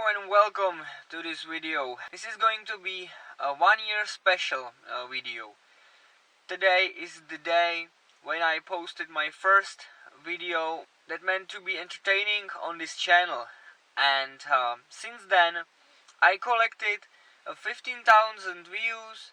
and welcome to this video. This is going to be a 1 year special video. Today is the day when I posted my first video that meant to be entertaining on this channel, and since then I collected 15,000 views,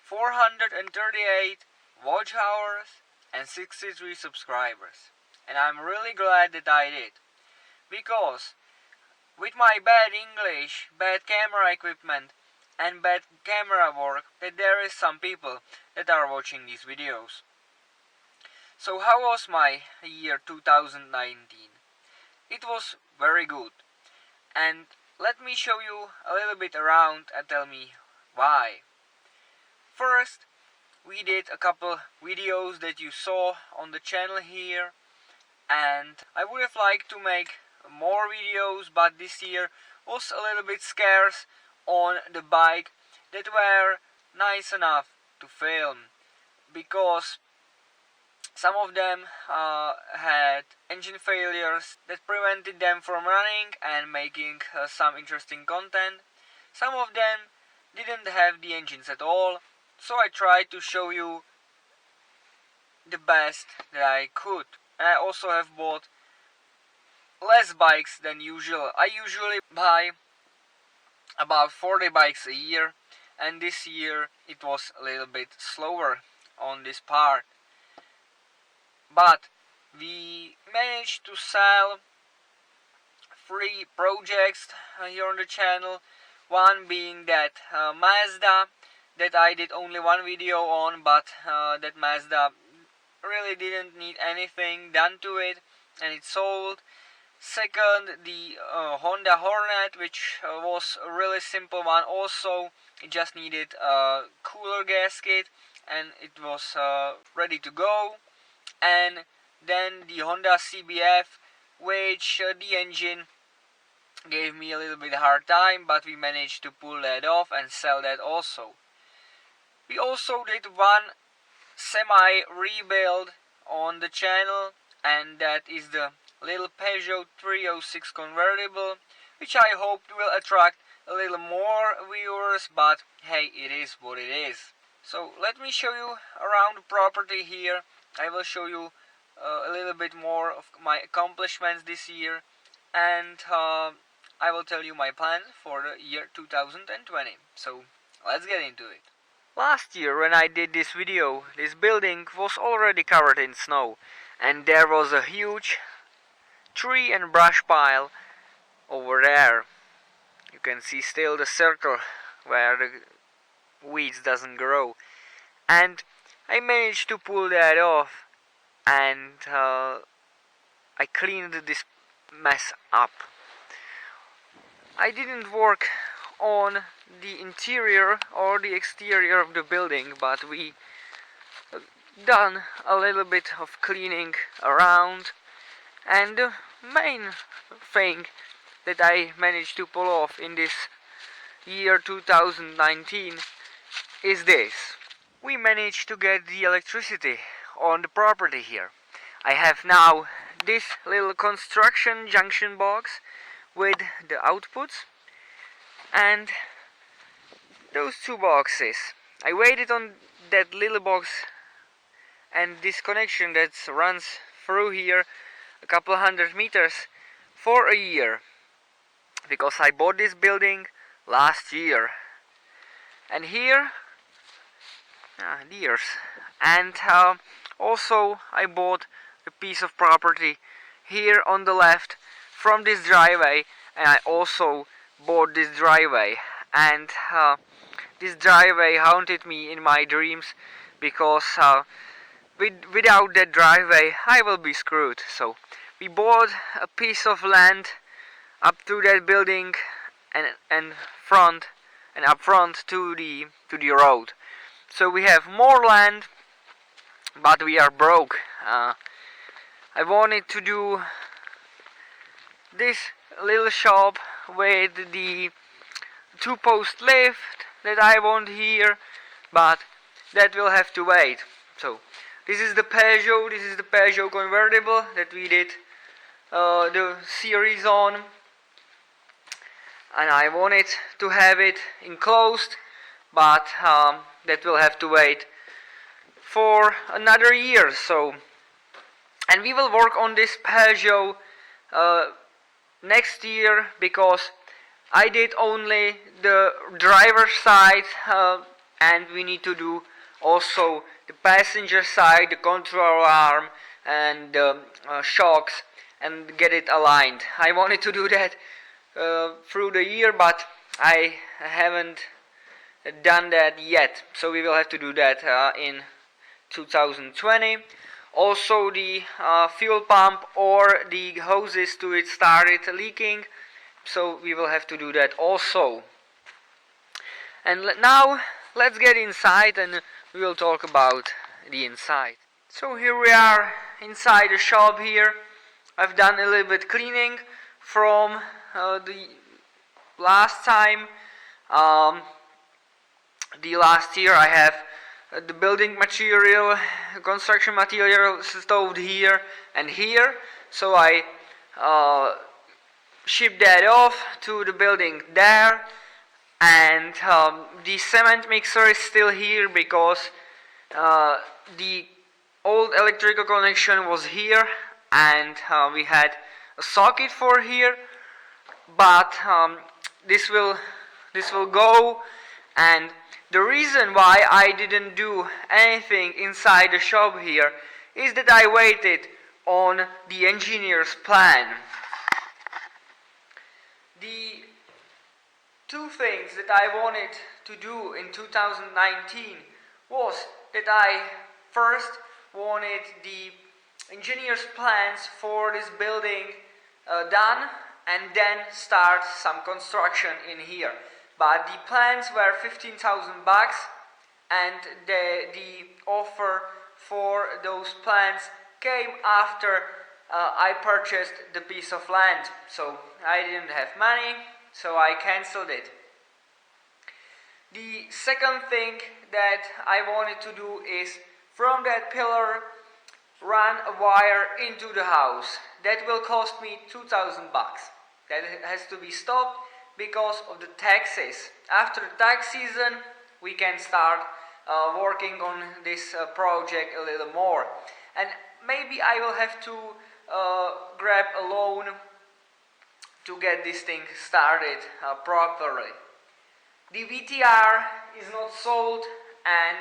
438 watch hours and 63 subscribers, and I'm really glad that I did, because with my bad English, bad camera equipment and bad camera work, that there is some people that are watching these videos. So how was my year 2019? It was very good, and let me show you a little bit around and tell me why. First, we did a couple videos that you saw on the channel here, and I would have liked to make more videos, but this year was a little bit scarce on the bike that were nice enough to film, because some of them had engine failures that prevented them from running and making some interesting content. Some of them didn't have the engines at all, so I tried to show you the best that I could. And I also have bought less bikes than usual. I usually buy about 40 bikes a year, and this year it was a little bit slower on this part. But we managed to sell 3 projects here on the channel. One being that Mazda that I did only one video on, but that Mazda really didn't need anything done to it and it sold. Second, the Honda Hornet, which was a really simple one also. It just needed a cooler gasket and it was ready to go. And then the Honda CBF, which the engine gave me a little bit hard time, but we managed to pull that off and sell that also. We also did one semi-rebuild on the channel, and that is the little Peugeot 306 convertible, which I hoped will attract a little more viewers, but hey, it is what it is. So let me show you around the property here. I will show you a little bit more of my accomplishments this year, and I will tell you my plans for the year 2020. So let's get into it. Last year when I did this video, this building was already covered in snow, and there was a huge tree and brush pile over there. You can see still the circle where the weeds doesn't grow, and I managed to pull that off, and I cleaned this mess up. I didn't work on the interior or the exterior of the building, but we done a little bit of cleaning around, and the main thing that I managed to pull off in this year 2019 is this. We managed to get the electricity on the property here. I have now this little construction junction box with the outputs and those 2 boxes. I waited on that little box and this connection that runs through here a couple hundred meters for a year, because I bought this building last year. And here deers. And also I bought a piece of property here on the left from this driveway, and I also bought this driveway, and this driveway haunted me in my dreams, because without that driveway I will be screwed. So we bought a piece of land up to that building and up front to the road. So we have more land, but we are broke. I wanted to do this little shop with the 2-post lift that I want here, but that will have to wait. So this is the Peugeot convertible that we did the series on. and I wanted to have it enclosed, but that will have to wait for another year. So, and we will work on this Peugeot next year, because I did only the driver side, and we need to do also the passenger side, the control arm and the shocks, and get it aligned. I wanted to do that through the year, but I haven't done that yet, so we will have to do that in 2020. Also, the fuel pump or the hoses to it started leaking, so we will have to do that also. And now let's get inside and we will talk about the inside. So here we are inside the shop here. I've done a little bit cleaning from the last time. The last year I have the building material, construction material stowed here and here. So I shipped that off to the building there. And the cement mixer is still here because the old electrical connection was here, and we had a socket for here, but this will go. And the reason why I didn't do anything inside the shop here is that I waited on the engineer's plan. The two things that I wanted to do in 2019 was that I first wanted the engineer's plans for this building done, and then start some construction in here. But the plans were $15,000, and the offer for those plans came after I purchased the piece of land. So I didn't have money, so I cancelled it. The second thing that I wanted to do is from that pillar run a wire into the house. That will cost me $2,000. That has to be stopped because of the taxes. After the tax season we can start working on this project a little more, and maybe I will have to grab a loan to get this thing started properly. The VTR is not sold, and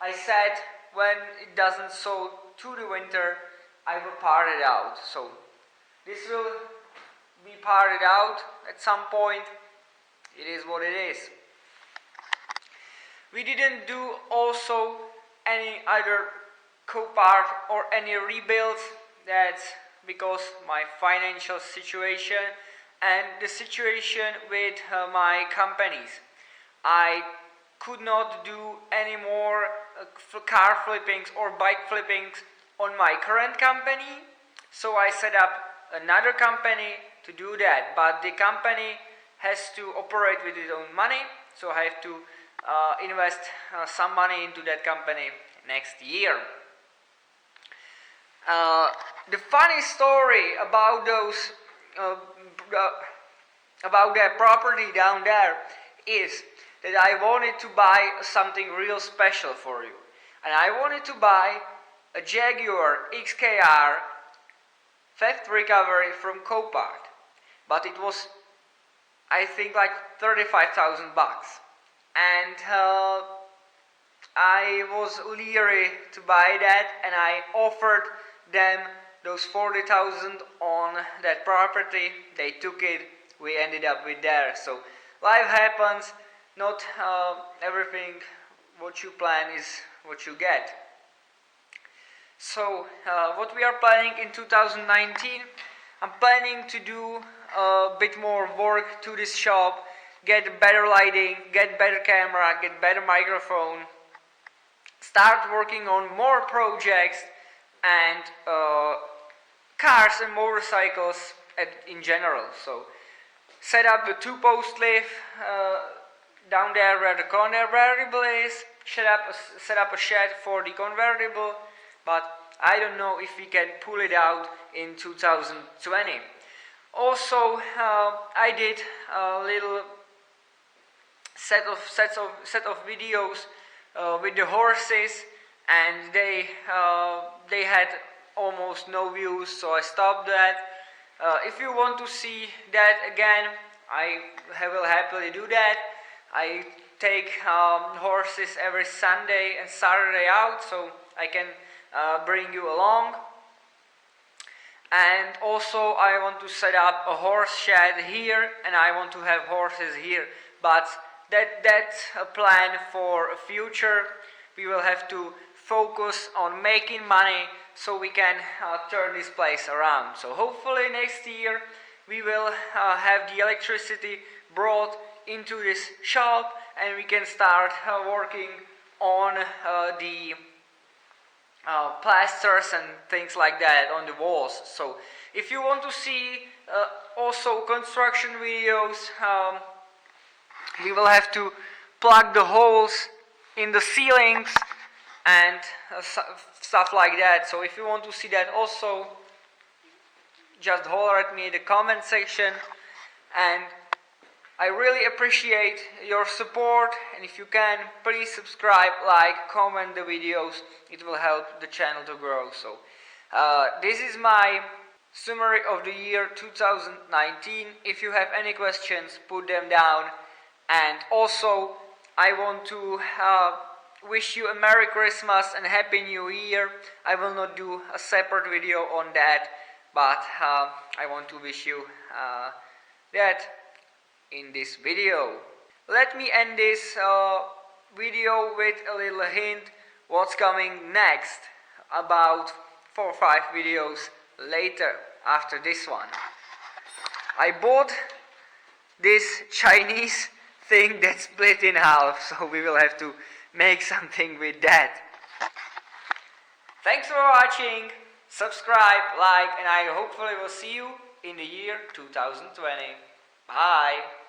I said when it doesn't sold to the winter I will part it out. So this will be parted out at some point. It is what it is. We didn't do also any other co-part or any rebuilds. That's because my financial situation and the situation with my companies. I could not do any more car flippings or bike flippings on my current company, so I set up another company to do that. But the company has to operate with its own money, so I have to invest some money into that company next year. The funny story about those about that property down there is that I wanted to buy something real special for you, and I wanted to buy a Jaguar XKR theft recovery from Copart, but it was, I think, like $35,000, and I was leery to buy that, and I offered them those $40,000 on that property. They took it. We ended up with there. So life happens. Not everything what you plan is what you get. So what we are planning in 2019, I'm planning to do a bit more work to this shop, get better lighting, get better camera, get better microphone, start working on more projects, and cars and motorcycles in general. So set up the 2-post lift down there where the convertible is, set up a shed for the convertible, but I don't know if we can pull it out in 2020. Also, I did a little set of videos with the horses, and they had almost no views, so I stopped that. If you want to see that again, I will happily do that. I take horses every Sunday and Saturday out, so I can bring you along. And also I want to set up a horse shed here, and I want to have horses here, but that's a plan for a future. We will have to focus on making money so we can turn this place around. So hopefully next year we will have the electricity brought into this shop, and we can start working on the plasters and things like that on the walls. So if you want to see also construction videos, we will have to plug the holes in the ceilings and stuff like that. So if you want to see that also, just holler at me in the comment section. And I really appreciate your support, and if you can, please subscribe, like, comment the videos. It will help the channel to grow. So this is my summary of the year 2019. If you have any questions, put them down. And also I want to wish you a Merry Christmas and Happy New Year. I will not do a separate video on that, but I want to wish you that in this video. Let me end this video with a little hint what's coming next, about 4 or 5 videos later after this one. I bought this Chinese thing that's split in half, so we will have to make something with that. Thanks for watching, subscribe, like, and I hopefully will see you in the year 2020. Bye!